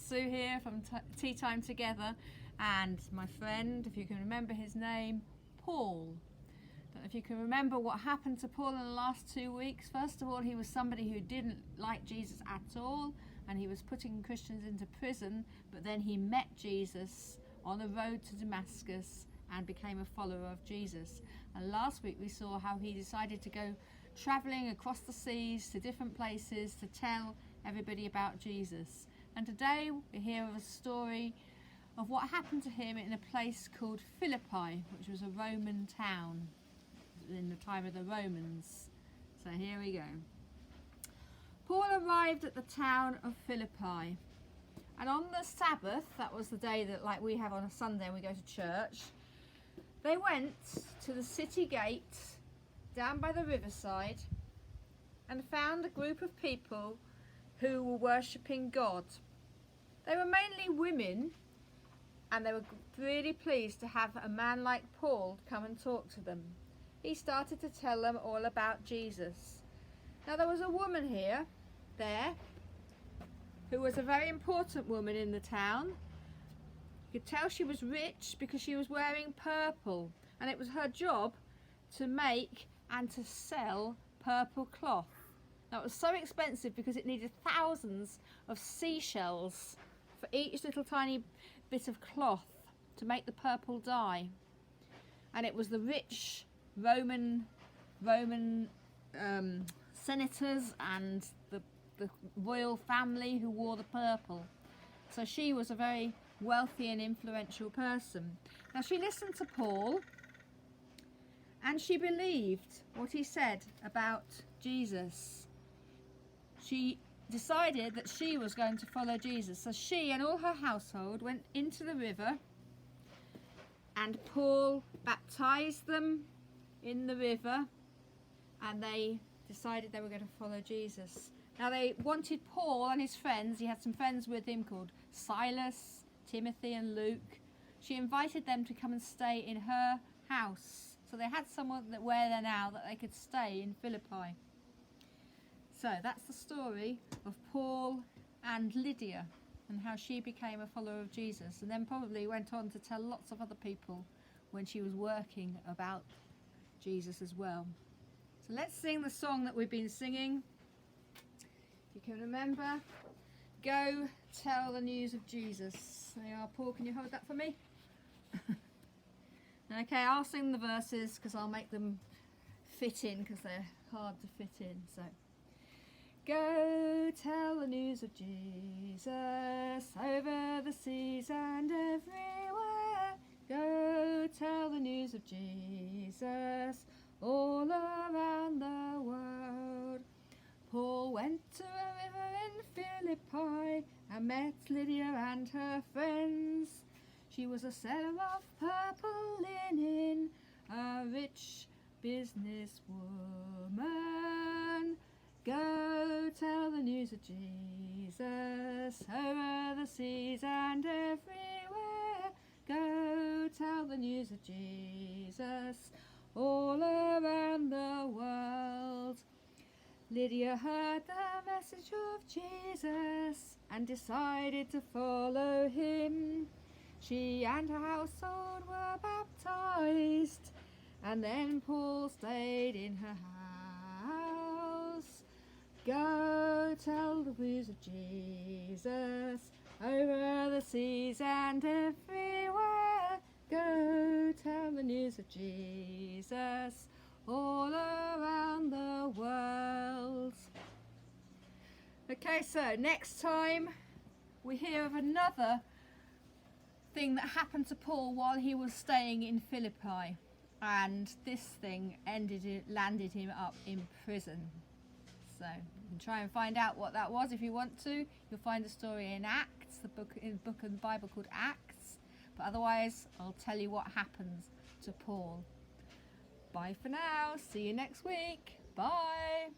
Sue here from Tea Time Together, and my friend, if you can remember his name, Paul. Don't know if you can remember what happened to Paul in the last 2 weeks. First of all, he was somebody who didn't like Jesus at all, and he was putting Christians into prison, but then he met Jesus on the road to Damascus and became a follower of Jesus. And last week we saw how he decided to go travelling across the seas to different places to tell everybody about Jesus. And today we hear of a story of what happened to him in a place called Philippi, which was a Roman town in the time of the Romans. So here we go. Paul arrived at the town of Philippi, and on the Sabbath, that was the day that like we have on a Sunday when we go to church, they went to the city gate down by the riverside and found a group of people who were worshipping God. They were mainly women, and they were really pleased to have a man like Paul come and talk to them. He started to tell them all about Jesus. Now there was a woman there, who was a very important woman in the town. You could tell she was rich because she was wearing purple, and it was her job to make and to sell purple cloth. Now it was so expensive because it needed thousands of seashells for each little tiny bit of cloth to make the purple dye. And it was the rich Roman senators and the royal family who wore the purple. So she was a very wealthy and influential person. Now she listened to Paul, and she believed what he said about Jesus. She decided that she was going to follow Jesus. So she and all her household went into the river, and Paul baptized them in the river, and they decided they were going to follow Jesus. Now they wanted Paul and his friends. He had some friends with him called Silas, Timothy and Luke. She invited them to come and stay in her house. So they had someone where they're now that they could stay in Philippi. So that's the story of Paul and Lydia and how she became a follower of Jesus, and then probably went on to tell lots of other people when she was working about Jesus as well. So let's sing the song that we've been singing. If you can remember, Go Tell the News of Jesus. There you are, Paul, can you hold that for me? Okay, I'll sing the verses because I'll make them fit in because they're hard to fit in. So, go tell the news of Jesus over the seas and everywhere. Go tell the news of Jesus all around the world. Paul went to a river in Philippi and met Lydia and her friends. She was a seller of purple linen, a rich business woman. Go tell the news of Jesus over the seas and everywhere. Go tell the news of Jesus all around the world. Lydia heard the message of Jesus and decided to follow him. She and her household were baptized, and then Paul stayed in her house. Go tell the news of Jesus over the seas and everywhere. Go tell the news of Jesus all around the world. Okay, so next time we hear of another thing that happened to Paul while he was staying in Philippi, and this thing landed him up in prison. So you can try and find out what that was if you want to. You'll find the story in Acts, the book of the Bible called Acts. But otherwise, I'll tell you what happens to Paul. Bye for now. See you next week. Bye.